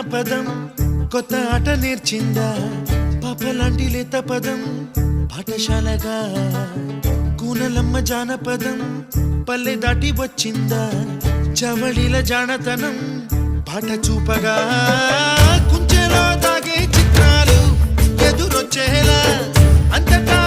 జానపదం కొత్త ఆట నేర్చిందా పాపలాంటి లేత పదం పాఠశాలగా కూనలమ్మ జానపదం పల్లె దాటి వచ్చిందా చవళిల జానతనం పాట చూపగా కుంచెలో తాగే చిత్రాలు ఎదురొచ్చేలా అంతటా